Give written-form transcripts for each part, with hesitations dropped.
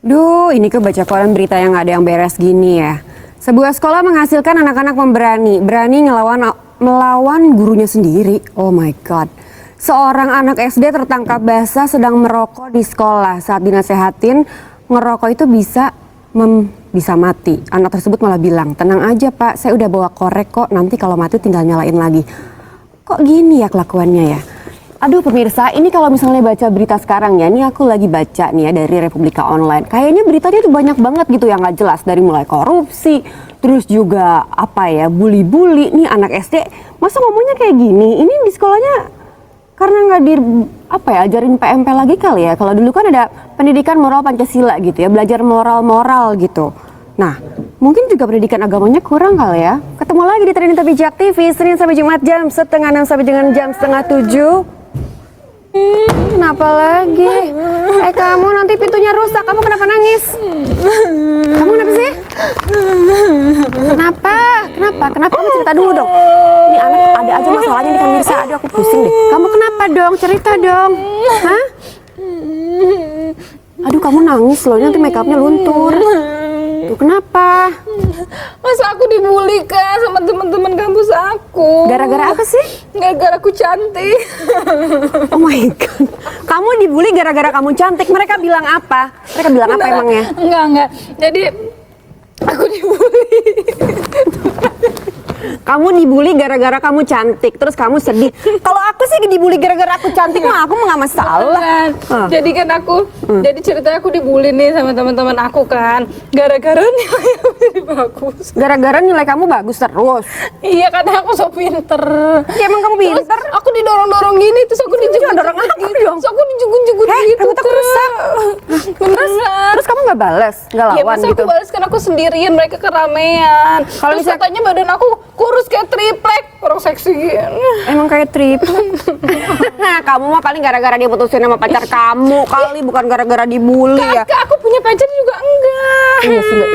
Duh, ini kebaca koran berita yang gak ada yang beres gini ya. Sebuah sekolah menghasilkan anak-anak berani melawan gurunya sendiri. Oh my god. Seorang anak SD tertangkap basah sedang merokok di sekolah. Saat dinasehatin, ngerokok itu bisa mati. Anak tersebut malah bilang, tenang aja pak, saya udah bawa korek kok, nanti kalau mati tinggal nyalain lagi. Kok gini ya kelakuannya ya? Aduh pemirsa, ini kalau misalnya baca berita sekarang ya, ini aku lagi baca nih ya dari Republika Online. Kayaknya beritanya tuh banyak banget gitu yang nggak jelas, dari mulai korupsi, terus juga apa ya, bully-bully nih anak SD. Masa ngomongnya kayak gini? Ini di sekolahnya karena nggak ajarin PMP lagi kali ya. Kalau dulu kan ada pendidikan moral Pancasila gitu ya, belajar moral-moral gitu. Nah, mungkin juga pendidikan agamanya kurang kali ya. Ketemu lagi di Trending Topic Jak TV, Senin sampai Jumat jam 6:30 sampai dengan jam 6:30. Kenapa lagi? Kamu nanti pintunya rusak. Kamu kenapa nangis? Kamu kenapa sih? Kenapa? Kamu cerita dulu dong. Ini anak ada aja masalahnya nih pemirsa. Aduh aku pusing deh. Kamu kenapa dong? Cerita dong. Hah? Aduh kamu nangis loh. Nanti make upnya luntur. Tuh kenapa? Masa aku dibully kan sama teman-teman kampus aku. Gara-gara apa sih? Gara-gara aku cantik. Oh my god. Kamu dibully gara-gara kamu cantik. Mereka bilang apa? Mereka bilang apa emangnya? Enggak. Jadi aku dibully. Kamu dibully gara-gara kamu cantik, terus kamu sedih. Kalau aku sih dibully gara-gara aku cantik mah aku nggak masalah. Jadi kan jadi ceritanya aku dibully nih sama teman-teman aku kan, gara-gara nilai aku jadi bagus. Gara-gara nilai kamu bagus terus. Iya karena aku so pinter. Ya emang kamu pinter. Terus aku didorong-dorong gini, terus aku dorong apa gitu. dong? Terus aku dijugun-jugun gitu. Rambut aku rusak. Terus kamu nggak balas, nggak Ya lawan masa gitu? aku balas kan aku sendirian, mereka keramaian. Kalau Terus katanya badan aku kurus kayak triplek, orang seksi gini. Emang kayak triplek. Kamu mah paling gara-gara dia putusin sama pacar kamu kali, bukan gara-gara dibully ya. Kakak, aku punya pacar juga enggak.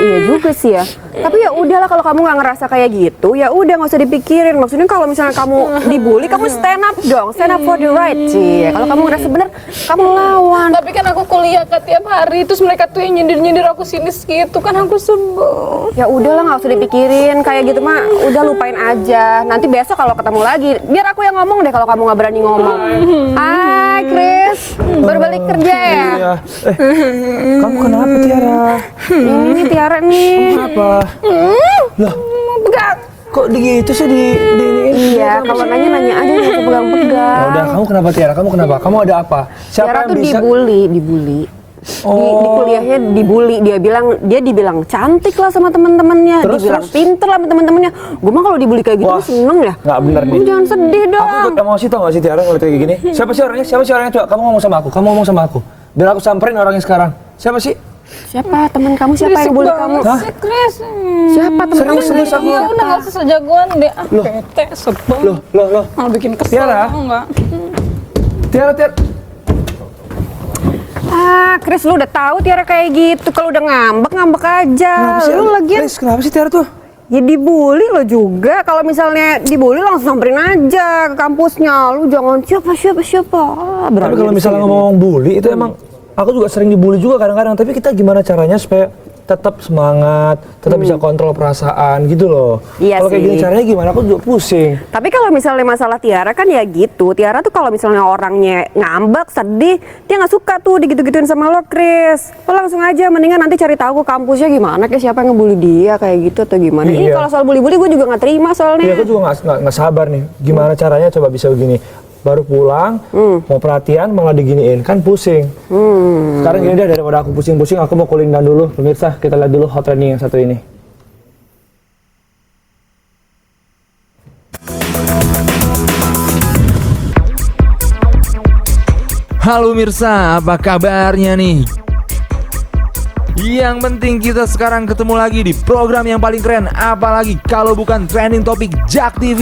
Iya juga sih ya. Tapi ya udahlah kalau kamu nggak ngerasa kayak gitu, ya udah nggak usah dipikirin. Maksudnya kalau misalnya kamu dibully, kamu stand up dong, stand up for the right sih. Kalau kamu ngerasa bener, kamu lawan. Tapi kan aku kuliah kan tiap hari, terus mereka tuh yang nyindir-nyindir aku sinis gitu kan, aku sebel. Ya udahlah nggak usah dipikirin kayak gitu mah, udah lupain aja. Nanti besok kalau ketemu lagi, biar aku yang ngomong deh kalau kamu nggak berani ngomong. Hai Chris, baru balik kerja ya? Iya. Kamu kenapa Tiara? Ini Tiara nih. Kenapa? Lah, Pegang. kok gitu sih di ini? Iya, kalau nanya aja nggak usah pegang-pegang. Udah, kamu kenapa Tiara? Kamu kenapa? Kamu ada apa? Tiara tuh dibully. Di kuliahnya dibully, dia dibilang cantik lah sama teman-temannya, dibilang pinter lah sama teman-temannya. Gue mah kalau dibully kayak gitu seneng ya. Nggak bener nih. Kamu jangan sedih dong. Aku ikut emosi tau gak sih Tiara ngeliat kayak gini? Siapa sih orangnya? Coba kamu ngomong sama aku. Biar aku samperin orangnya sekarang. Siapa sih? Siapa teman kamu? Siapa yang bully kamu? Hah? Chris. Siapa teman kamu? Serius aku. Ya udah nggak usah jagoan deh. Bete, sebel. Loh. Mau bikin kesel. Tiara. Enggak. Tiara. Chris, lu udah tahu Tiara kayak gitu. Kalau udah ngambek aja. Kenapa sih? Lu lagian Chris, kenapa sih Tiara tuh? ya dibully lo juga. Kalau misalnya dibully langsung samperin aja ke kampusnya. Lu jangan siapa. Tapi kalau misalnya ngomong bully itu emang aku juga sering dibully juga kadang-kadang. Tapi kita gimana caranya supaya tetap semangat, tetap bisa kontrol perasaan gitu loh. Iya kalau kayak sih. gini caranya gimana? Aku juga pusing. Tapi kalau misalnya masalah Tiara kan ya gitu. Tiara tuh kalau misalnya orangnya ngambek, sedih, dia nggak suka tuh digitu-gituin sama lo, Chris. Lo langsung aja, mendingan nanti cari tahu ke kampusnya gimana, kayak siapa yang ngebully dia kayak gitu atau gimana. Ini Iya. kalau soal bully-bully gue juga nggak terima soalnya. Iya, aku juga nggak sabar nih. Gimana caranya coba bisa begini? Baru pulang, mau perhatian malah diginiin, kan pusing. Sekarang gini deh, daripada aku pusing-pusing, aku mau cooling down dulu. Pemirsa, kita lihat dulu hot trending yang satu ini. Halo Mirsa, apa kabarnya nih? Yang penting kita sekarang ketemu lagi di program yang paling keren. Apalagi kalau bukan Trending Topic Jak TV.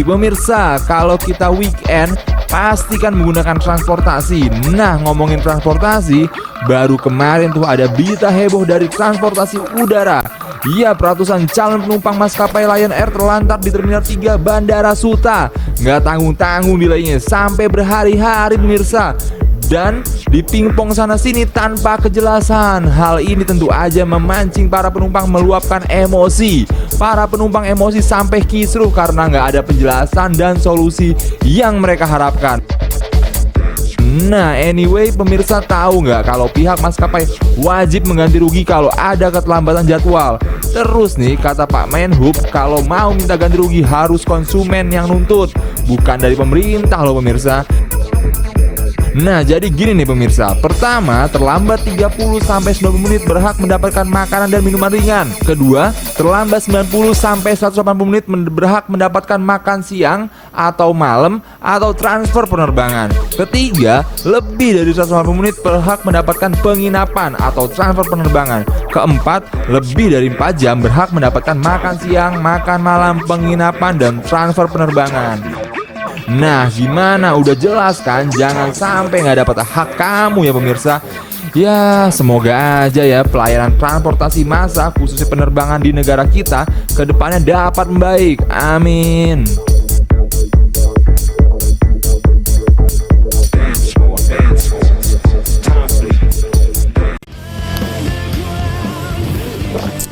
Pemirsa, kalau kita weekend pastikan menggunakan transportasi. Nah, ngomongin transportasi, baru kemarin tuh ada berita heboh dari transportasi udara. Iya, ratusan calon penumpang maskapai Lion Air terlantar di Terminal 3 Bandara Suta. Nggak tanggung-tanggung delaynya sampai berhari-hari pemirsa. dan dipingpong sana sini tanpa kejelasan. Hal ini tentu aja memancing para penumpang meluapkan emosi. Para penumpang emosi sampai kisruh karena nggak ada penjelasan dan solusi yang mereka harapkan. Nah, anyway, pemirsa tahu nggak kalau pihak maskapai wajib mengganti rugi kalau ada keterlambatan jadwal. Terus nih, kata Pak Menhub, kalau mau minta ganti rugi harus konsumen yang nuntut, bukan dari pemerintah loh pemirsa. Nah, jadi gini nih pemirsa. Pertama, terlambat 30-90 menit berhak mendapatkan makanan dan minuman ringan. Kedua, terlambat 90-180 menit berhak mendapatkan makan siang atau malam atau transfer penerbangan. Ketiga, lebih dari 180 menit berhak mendapatkan penginapan atau transfer penerbangan. Keempat, lebih dari 4 jam berhak mendapatkan makan siang, makan malam, penginapan, dan transfer penerbangan. Nah, gimana? Udah jelas kan? Jangan sampai nggak dapat hak kamu ya pemirsa. Ya, semoga aja ya pelayanan transportasi massa khususnya penerbangan di negara kita ke depannya dapat membaik. Amin.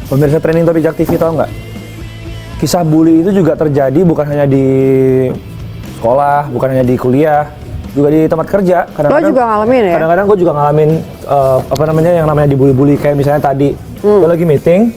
Pemirsa trending topik Jak TV tahu nggak? Kisah bully itu juga terjadi bukan hanya di sekolah, bukan hanya di kuliah, juga di tempat kerja. Lo juga ngalamin ya? Kadang-kadang gue juga ngalamin yang namanya dibully-bully. Kayak misalnya tadi, gue lagi meeting,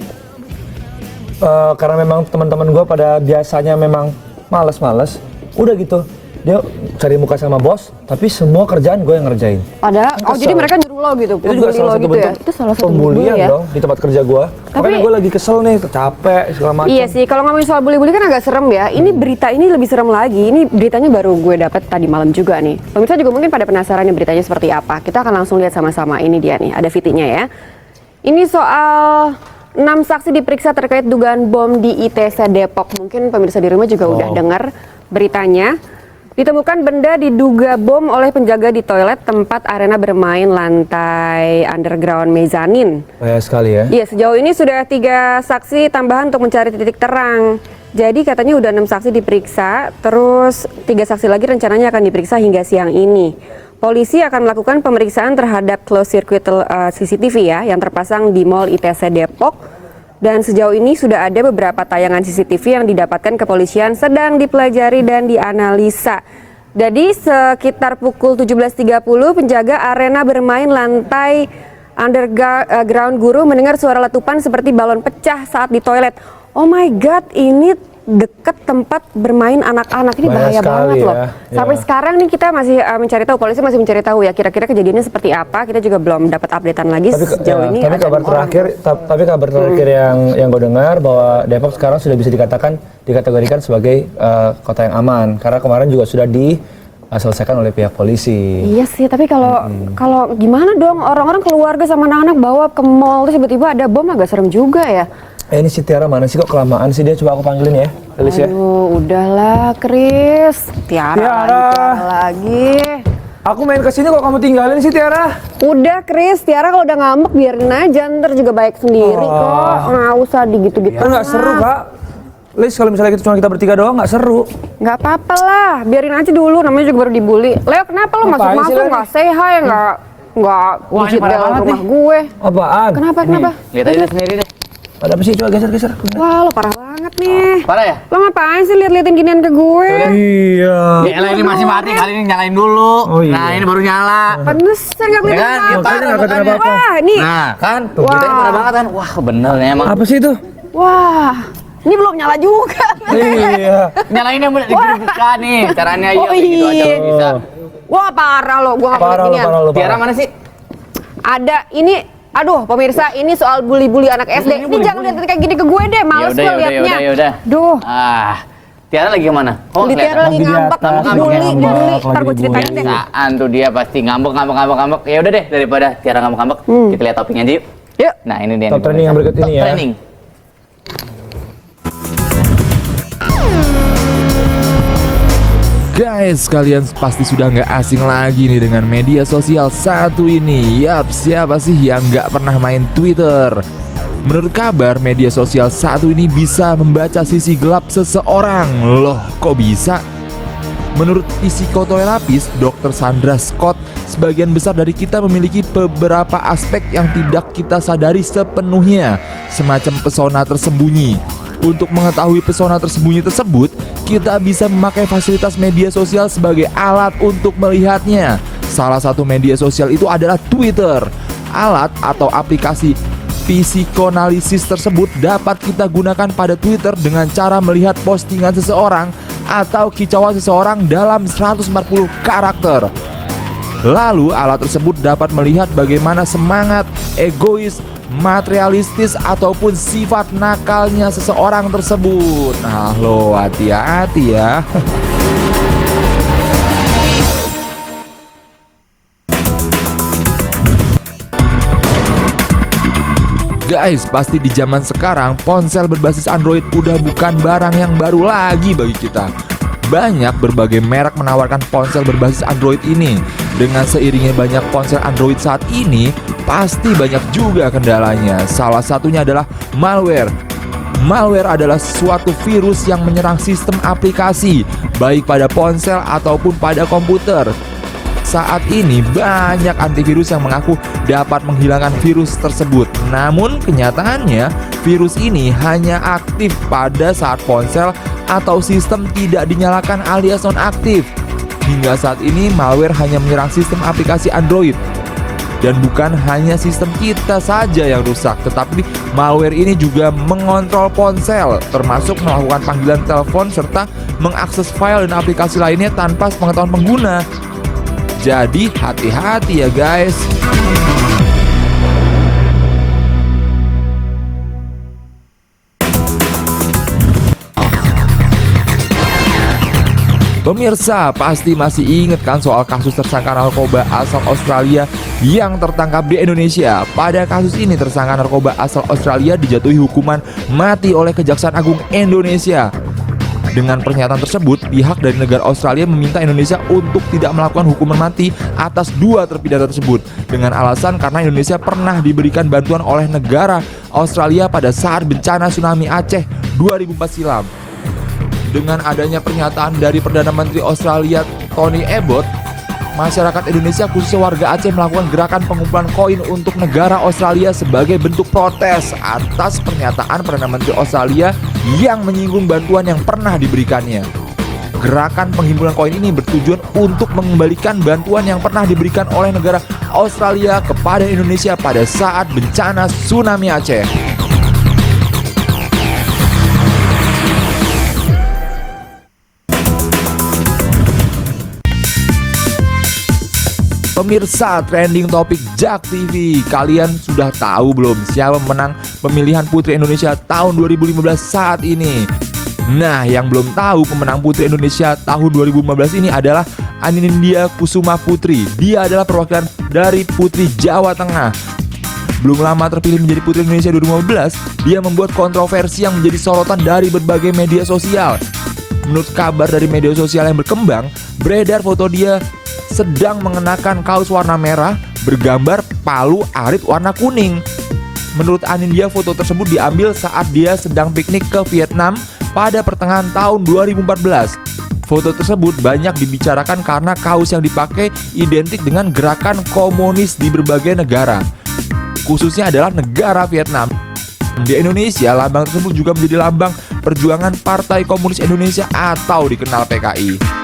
karena memang teman-teman gue pada biasanya memang males-males, udah gitu. Dia cari muka sama bos, tapi semua kerjaan gue yang ngerjain. Padahal, jadi mereka nyuruh lo gitu, itu juga salah satu gitu bentuk ya? Itu salah satu pembulian ya? dong di tempat kerja gue. Makanya gue lagi kesel nih, capek segala macam. Iya sih, kalau ngomongin soal bully-bully kan agak serem ya. Ini berita ini lebih serem lagi. Ini beritanya baru gue dapat tadi malam juga nih. Pemirsa juga mungkin pada penasaran nih beritanya seperti apa. Kita akan langsung lihat sama-sama. Ini dia nih, ada VT-nya ya. Ini soal 6 saksi diperiksa terkait dugaan bom di ITC Depok. Mungkin pemirsa di rumah juga udah dengar beritanya. Ditemukan benda diduga bom oleh penjaga di toilet tempat arena bermain lantai underground mezanin. Bahaya sekali ya. Iya, sejauh ini sudah 3 saksi tambahan untuk mencari titik terang. Jadi katanya udah 6 saksi diperiksa, terus 3 saksi lagi rencananya akan diperiksa hingga siang ini. Polisi akan melakukan pemeriksaan terhadap closed circuit CCTV ya, yang terpasang di Mall ITC Depok. Dan sejauh ini sudah ada beberapa tayangan CCTV yang didapatkan kepolisian sedang dipelajari dan dianalisa. Jadi sekitar pukul 17.30 penjaga arena bermain lantai underground guru mendengar suara letupan seperti balon pecah saat di toilet. Oh my god, ini deket tempat bermain anak-anak, ini bahaya banget loh. Sampai sekarang nih kita masih mencari tahu, polisi masih mencari tahu ya kira-kira kejadiannya seperti apa. Kita juga belum dapat updatean lagi sejauh ini. Tapi kabar terakhir yang gue dengar bahwa Depok sekarang sudah bisa dikategorikan sebagai kota yang aman karena kemarin juga sudah diselesaikan oleh pihak polisi. Iya sih, tapi kalau gimana dong orang-orang keluarga sama anak-anak bawa ke mall terus tiba-tiba ada bom, agak serem juga ya. Ini si Tiara mana sih, kok kelamaan sih dia? Coba aku panggilin ya, Lilis ya. Aduh, udahlah Chris. Tiara lagi. Aku main kesini kok kamu tinggalin sih Tiara? Udah Chris, Tiara kalau udah ngambek biarin aja, ntar juga baik sendiri kok. Nggak usah digitu-gitu. Kan nggak seru Kak. Lilis, kalau misalnya cuma kita bertiga doang nggak seru. Nggak apa-apa lah, biarin aja dulu, namanya juga baru dibully. Leo kenapa lo masuk-masuk nggak say hi, nggak digit dalam rumah gue? Apaan? Kenapa? Lihat aja sendiri deh. Ada apa sih? Coba geser. Wah, lo parah banget nih. Parah ya? Lo ngapain sih liat-liatin ginian ke gue? Iya. Ya ini masih mati, kali ini nyalain dulu. Oh, iya. Nah, ini baru nyala. Pantesan nggak kelihatan Ya kan? apa-apa. Makanya nggak kelihatan apa-apa. Wah, nih. Nah, kan? Tuh, kita ini parah banget kan? Wah, bener nih emang. Apa sih itu? Wah, ini belum nyala juga. Iya. Nyalainnya dibuka nih. Caranya Oh, yuk, gitu aja iya. bisa. Wah, parah lo, gua nggak mau ginian. Tiara mana sih? Ada ini. Aduh, pemirsa, ini soal bully-bully anak SD. Ini jangan lihat kayak gini ke gue deh, males gue liatnya. Yaudah. Duh, Tiara lagi kemana? di Tiara lagi ngambek, dibully. Ntar gue ceritain deh. Biasaan tuh dia pasti ngambek. Ya udah deh, daripada Tiara ngambek, kita lihat topiknya aja yuk. Yuk. Nah, ini dia. Top trending yang berikut ini ya. Trending. Guys, kalian pasti sudah nggak asing lagi nih dengan media sosial satu ini. Yap, siapa sih yang nggak pernah main Twitter? Menurut kabar, media sosial satu ini bisa membaca sisi gelap seseorang. Loh, kok bisa? Menurut psikoterapis Dr. Sandra Scott, sebagian besar dari kita memiliki beberapa aspek yang tidak kita sadari sepenuhnya, semacam pesona tersembunyi. Untuk mengetahui pesona tersembunyi tersebut, kita bisa memakai fasilitas media sosial sebagai alat untuk melihatnya. Salah satu media sosial itu adalah Twitter. Alat atau aplikasi psikanalisis tersebut dapat kita gunakan pada Twitter dengan cara melihat postingan seseorang atau kicauan seseorang dalam 140 karakter. Lalu alat tersebut dapat melihat bagaimana semangat, egois, materialistis ataupun sifat nakalnya seseorang tersebut. Nah lo hati-hati ya. Guys, pasti di zaman sekarang ponsel berbasis Android udah bukan barang yang baru lagi bagi kita. Banyak berbagai merek menawarkan ponsel berbasis Android ini. Dengan seiringnya banyak ponsel Android saat ini, pasti banyak juga kendalanya. Salah satunya adalah malware. Malware adalah suatu virus yang menyerang sistem aplikasi, baik pada ponsel ataupun pada komputer. Saat ini banyak antivirus yang mengaku dapat menghilangkan virus tersebut. Namun kenyataannya virus ini hanya aktif pada saat ponsel atau sistem tidak dinyalakan alias nonaktif. Hingga saat ini malware hanya menyerang sistem aplikasi Android. Dan bukan hanya sistem kita saja yang rusak, tetapi malware ini juga mengontrol ponsel, termasuk melakukan panggilan telepon serta mengakses file dan aplikasi lainnya tanpa sepengetahuan pengguna. Jadi hati-hati ya guys. Pemirsa pasti masih ingat kan soal kasus tersangka narkoba asal Australia yang tertangkap di Indonesia. Pada kasus ini tersangka narkoba asal Australia dijatuhi hukuman mati oleh Kejaksaan Agung Indonesia. Dengan pernyataan tersebut, pihak dari negara Australia meminta Indonesia untuk tidak melakukan hukuman mati atas dua terpidana tersebut dengan alasan karena Indonesia pernah diberikan bantuan oleh negara Australia pada saat bencana tsunami Aceh 2004 silam. Dengan adanya pernyataan dari Perdana Menteri Australia Tony Abbott, masyarakat Indonesia khususnya warga Aceh melakukan gerakan pengumpulan koin untuk negara Australia sebagai bentuk protes atas pernyataan Perdana Menteri Australia yang menyinggung bantuan yang pernah diberikannya. Gerakan penghimpunan koin ini bertujuan untuk mengembalikan bantuan yang pernah diberikan oleh negara Australia kepada Indonesia pada saat bencana tsunami Aceh. Pemirsa trending topik JAK TV, kalian sudah tahu belum siapa pemenang pemilihan Putri Indonesia tahun 2015 saat ini? Nah, yang belum tahu pemenang Putri Indonesia tahun 2015 ini adalah Anindya Kusuma Putri. Dia adalah perwakilan dari Putri Jawa Tengah. Belum lama terpilih menjadi Putri Indonesia 2015, dia membuat kontroversi yang menjadi sorotan dari berbagai media sosial. Menurut kabar dari media sosial yang berkembang, beredar foto dia sedang mengenakan kaos warna merah bergambar palu arit warna kuning. Menurut Anindya, foto tersebut diambil saat dia sedang piknik ke Vietnam pada pertengahan tahun 2014. Foto tersebut banyak dibicarakan karena kaos yang dipakai identik dengan gerakan komunis di berbagai negara, khususnya adalah negara Vietnam. Di Indonesia, lambang tersebut juga menjadi lambang perjuangan Partai Komunis Indonesia atau dikenal PKI.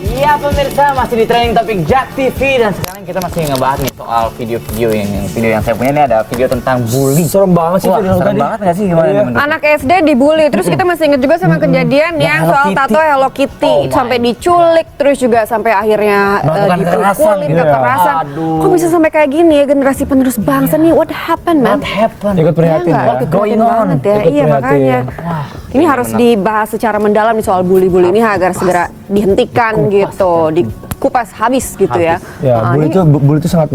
Iya pemirsa, masih di trending topik JAK TV dan sekarang kita masih ngebahas nih soal video yang saya punya ini ada video tentang bully. Serem banget sih Wah, video serem tadi. banget nggak sih gimana nih menurut? Anak SD dibully, terus kita masih ingat juga sama kejadian yang Hello soal Kitty. tato Hello Kitty, Oh my. sampai diculik, terus juga sampai akhirnya Melakukan kekerasan dipukulin, gitu ya. kekerasan. Aduh. Kok bisa sampai kayak gini ya generasi penerus bangsa nih? What happened, man? What happened? Ikut prihatin Iya nggak? ya. Ikut Going prihatin on. banget ya. Ikut Iya prihatin. makanya. Wah, Ini harus dibahas secara mendalam nih soal bully-bully ini agar segera dihentikan gitu, dikupas habis gitu ya. Ya, Nah, bully itu sangat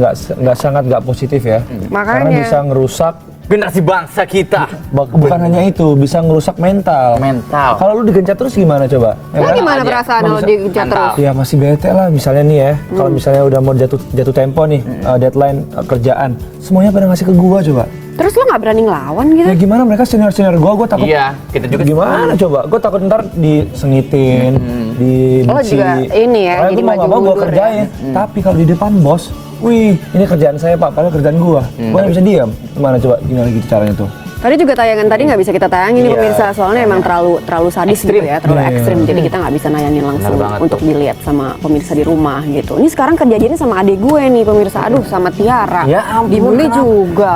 nggak positif ya. Makanya. Karena bisa ngerusak, generasi bangsa kita bukan hanya itu, bisa ngerusak mental. Kalau lu digencat terus gimana coba? Ya Lo kan? gimana aja. perasaan lo Bisa- digencat Mantap. terus? Ya masih bete lah misalnya nih ya. Kalau misalnya udah mau jatuh tempo nih, deadline kerjaan, semuanya pada ngasih ke gua coba. Terus lo nggak berani ngelawan gitu? Ya gimana mereka senior gue takut. Iya, kita juga Gimana coba? Gue takut ntar disengitin, dibenci. Oh, juga ini ya, Makanya jadi gue mau maju nggak mau gue mundur kerjain. Tapi kalau di depan bos, wih, ini kerjaan saya Pak, padahal kerjaan gue nggak bisa diam. Gimana coba? Gimana gitu caranya tuh? Tadi juga tayangan tadi nggak bisa kita tayangin nih Iya. pemirsa, soalnya emang terlalu sadis gitu ya, terlalu Iya. ekstrim. Jadi kita nggak bisa nayangin langsung Benar banget untuk tuh. dilihat sama pemirsa di rumah gitu. Ini sekarang kejadiannya sama adik gue nih pemirsa, aduh sama Tiara. Ya ampun, Dibully kenapa? juga.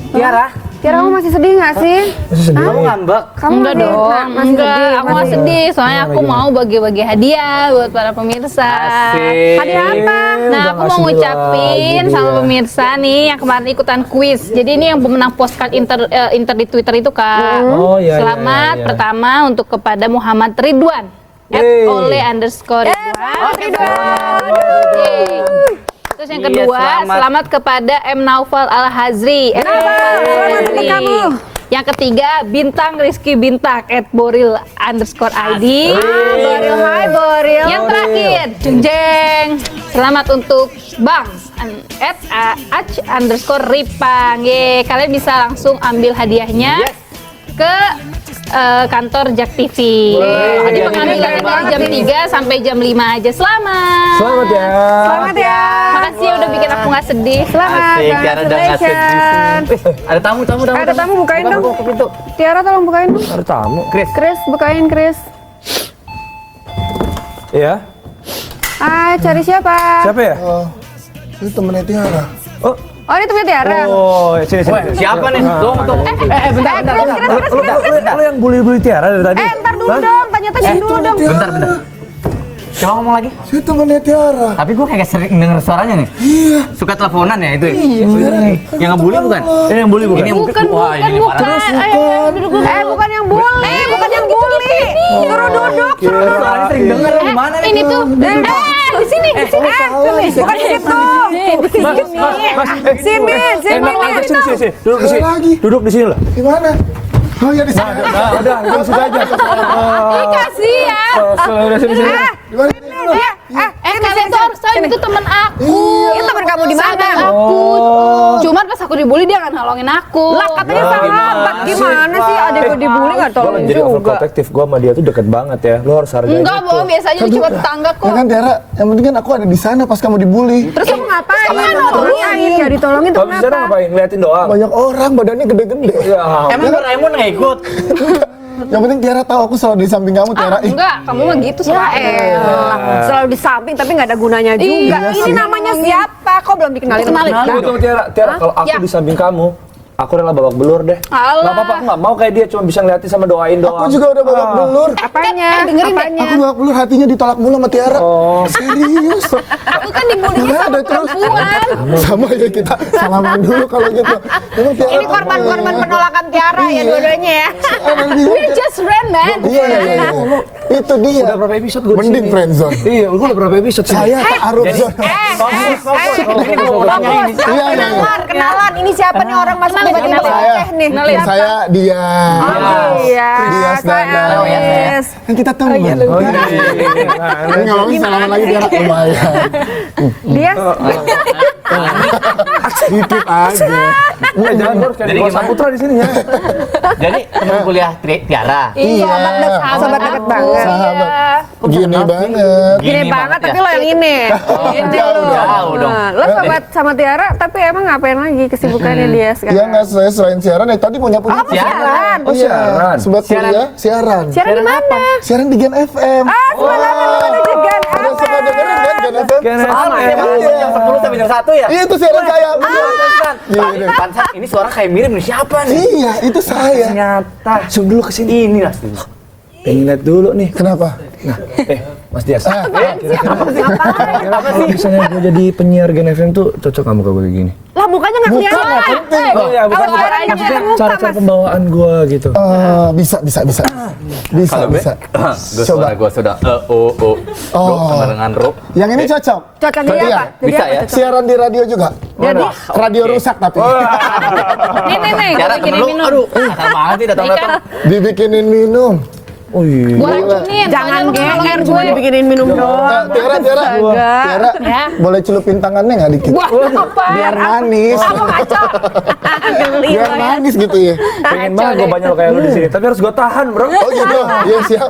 Tiara, Tiara, kamu masih sedih nggak sih? Masih sedih. kamu ngambek? Kamu Enggak masih- dong, masih enggak. sedih, Aku nggak masih- sedih, soalnya aku mau bagi-bagi hadiah buat para pemirsa. Asik. Hadiah apa? Nah, aku mau ngucapin sama pemirsa nih yang kemarin ikutan kuis. Jadi ini yang pemenang postcard inter di Twitter itu, Kak. Oh, iya, Selamat iya. pertama untuk kepada Muhammad Ridwan. Yeay. @ole_Ridwan. Yeay. Terus yang Iya, kedua, selamat. selamat kepada M. Naufal Al-Hazri. selamat untuk kamu. Yang ketiga, Bintang Rizky Bintang @boril_id. Boril, hai Boril. Yang terakhir, jeng jeng. Selamat untuk Bang @ach_ripang. Ye, kalian bisa langsung ambil hadiahnya ke kantor Jak TV. Jadi pengambilannya dari jam 3 sampai jam 5 aja. Selamat. Selamat ya. Selamat ya. Makasih ya udah bikin aku nggak sedih. Selamat. Asik, Tiara udah ngasih Congratulations. Ada tamu. Ada tamu, bukain dong. Buka pintu. Tiara tolong bukain dong. Ada tamu. Chris, bukain Chris. Iya. Hai, cari siapa? Siapa ya? Itu temennya Tiara. Oh, ini temennya Tiara. Oh, sini sini. Weh, siapa nih? Tunggu. Bentar. Lo yang bully Tiara dari tadi? Ntar dulu dong, tanya-tanya dulu dong. Bentar. Coba ngomong lagi. Itu temennya Tiara. Tapi gue kayak sering denger suaranya nih. Iya. Suka teleponan ya itu. Yang ngebully bukan? Ini yang bully bukan? Ini yang Bukan, wah, ini parah. Ayo, duduk dulu. Bukan yang bully, bukan yang bully. Suruh duduk, suruh duduk. Suaranya sering denger di mana nih? Ini tuh. Di sini. Bukan di situ. Sini. Sini. Duduk di sini. Lagi. Duduk di sini lah. Gimana? Oh ya di sana. Nah, udah, di situ aja. Kasihan. Udah sini. Gimana? Kalian tuh harus tahu itu temen aku. Itu temen kamu di mana? Sahabat aku. Cuman pas aku dibully dia nggak nolongin aku. Lah katanya sahabat, gimana sih adek gue dibully nggak Gue tolong jadi juga. overprotective. Gue sama dia tuh deket banget ya. Lo harus hargai. Enggak, bohong, biasanya cuma tetangga Ya kok. kan Tiara, yang penting kan aku ada di sana pas kamu dibully. Terus kamu ngapain? Ngapain? Ya ditolongin tuh Kalau di sana kenapa? ngapain? Ngeliatin doang. Banyak orang badannya gede-gede. Ya, Emang Doraemon nggak ikut? Yang penting Tiara tahu aku selalu di samping kamu Tiara. Enggak, kamu mah gitu Ya selalu. elah, selalu di samping tapi nggak ada gunanya juga. Iya Ini sih. namanya siapa? Kok belum dikenalin? Kenalin. Tunggu, tunggu, Tiara, kalau aku Ya. di samping kamu, aku rela babak belur deh. Alah. Nggak apa-apa, aku nggak mau kayak dia cuma bisa ngeliatin sama doain doang. Aku juga udah babak belur. Apanya? dengerin deh. Apanya? Aku babak belur hatinya ditolak mulu sama Tiara. Oh. Serius. Aku kan dibulinya Nggak sama ada terus. perempuan. Sama ya kita salaman dulu kalau gitu. Emang Tiara Ini korban-korban penolakan Tiara ya dua-duanya ya. We're just friends, man. Iya. Itu dia. Udah berapa episode gue Mending friendzone. Iya, gue udah berapa episode sih? Saya taruh zona. Kenalan. Ini siapa nih orang masuk tiba-tiba Saya, Aceh nih? saya dia. Iya. Dias Dana. Yes. Kan kita teman. Oh iya. Ini nggak mau salaman lagi biar lumayan. Dia Dikit aja. Enggak, jangan gue harus kayak Jadi di Kuasa gimana? Putra di sini ya. Jadi teman kuliah Tiara. Iya. sahabat deket banget. Sahabat. Gini banget. Gini banget, tapi lo yang ini. Ini lo. Jauh dong. Nah, lo sobat sama Tiara, tapi emang ngapain lagi kesibukannya dia sekarang? Iya nggak saya selain siaran ya tadi punya punya. Siaran. Oh, siaran. Sobat kuliah siaran. Siaran di mana? Siaran di Gen FM. Sebenarnya ada di Gen Udah suka dengerin kan Gen FM? Gen Sama FM. ya, jam 10 sampai jam 1 ya? Iya itu siaran saya. Gini. Pansan, ini suara kayak mirip nih, siapa nih? Iya itu saya. Ternyata. Zoom dulu ke sini. Ini lah. Pengen lihat dulu nih. Kenapa? Mas Dias. Ah, Kira-kira kalau misalnya gue jadi penyiar Gen FM tuh cocok kamu kayak gue gini? Lah mukanya nggak Bukan, kelihatan. nggak penting. Oh iya, bukan. Kalau suaranya Maksudnya kelihatan muka, cara-cara Mas. pembawaan gue gitu. Bisa. Bisa. Gue sudah Oh. dengan Rob. Yang ini cocok. Cocok jadi Iya. apa? Jadi Bisa apa ya? cocok? Siaran di radio juga. Jadi Radio rusak tapi. Nih, gue Tiara bikinin temen lu, minum. aduh, kasar banget sih datang-datang. Dibikinin minum. Oh iya. Gua racunin. Jangan soalnya lu GR, nolongin cuma gue. dibikinin minum doang. Tiara, Tiara, Ya. boleh celupin tangannya nggak dikit? Wah, apa? Biar manis. Apa ngaco? Biar manis gitu ya. Pengen banget gue banyak kayak lu di sini, tapi harus gue tahan, bro. Oh gitu, iya siap.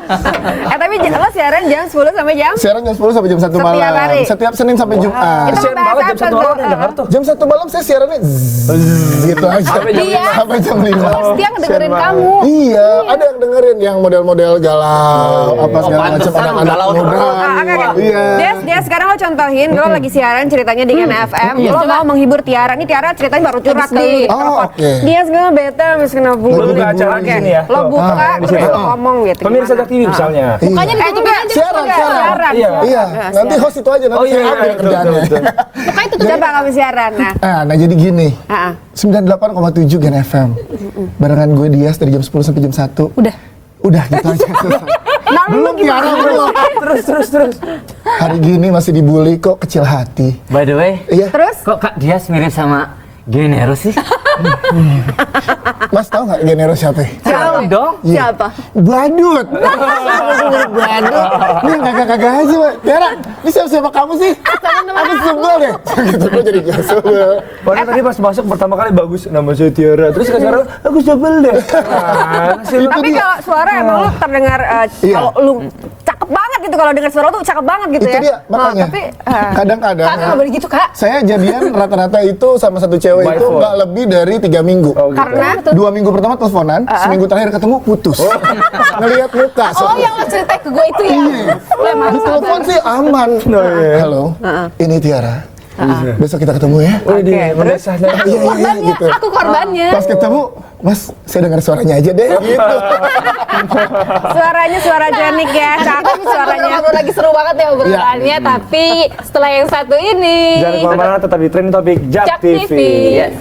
Tapi lo siaran jam 10 sampai jam? Siaran jam 10 sampai jam 1 malam. Setiap hari? Setiap Senin sampai Jumat. Itu Kasian bahasa banget jam apa 1 tuh? malam yang denger tuh. Jam 1 malam saya siarannya zzz, gitu aja. Sampai jam Iya. Sampai jam 5. Pasti yang ngedengerin Kasian kamu. Iya, ada yang dengerin yang model-model galau, apa segala macam pantesan anak-anak galau muda. terus. Oke. Iya. Des, sekarang lo contohin, lo lagi siaran ceritanya dengan FM, lo mau menghibur Tiara. Ini Tiara ceritanya baru curhat Sedih. ke Oh, oke. Dia sekarang bete habis kena Lu bully. buka acara di sini ya. Lo Tuh. buka, di terus sini. lo ngomong gitu. Pemirsa gimana? Jak TV misalnya. Mukanya ditutupin enggak, aja. Siaran, udah. siaran. Iya. Iya, nanti host itu aja nanti Oh iya, saya ambil betul, kerjaannya. betul. Mukanya tutup. Coba kamu siaran. Nah, jadi gini. Ah. 98,7 Gen FM. Barengan gue Dias dari jam 10 sampai jam 1. Udah gitu aja. Nah, Belum Tiara belum. Terus. Hari gini masih dibully kok kecil hati. By the way, Iya. Terus? kok Kak Dias mirip sama Genero sih? Mas tahu nggak Genero siapa? Tahu dong. Iya. Siapa? Badut. Badut. Ini yang kagak-kagak aja, Mbak. Tiara, ini siapa kamu sih? Aku sebel deh. Gitu gue jadi gak sebel. Padahal tadi pas masuk pertama kali bagus nama saya Tiara. Terus sekarang aku sebel deh. Tapi kalau suara emang lo terdengar Iya. kalau lu cakep banget gitu, kalau dengar suara tuh cakep banget gitu Itu ya. dia, makanya. Tapi Kadang-kadang Kak, nggak boleh gitu, Kak. saya jadian rata-rata itu sama satu cewek By itu phone. nggak lebih dari 3 minggu. Oh, gitu. karena 2 minggu pertama teleponan, seminggu terakhir ketemu putus. Ngelihat muka. Oh, yang lo cerita ke gue itu ya? Iya. Emang Di telepon sih aman. iya. Halo, ini Tiara. Besok kita ketemu ya. Oh, dia mendesah. Iya, gitu. Aku korbannya. Pas ketemu, Mas, saya dengar suaranya aja deh. Gitu. suaranya suara Janik ya, cakep suaranya. Ngobrol lagi seru banget ya obrolannya, tapi setelah yang satu ini. Jangan kemana-mana, tetap di Trending Topic Jak Jak TV. TV. Yes.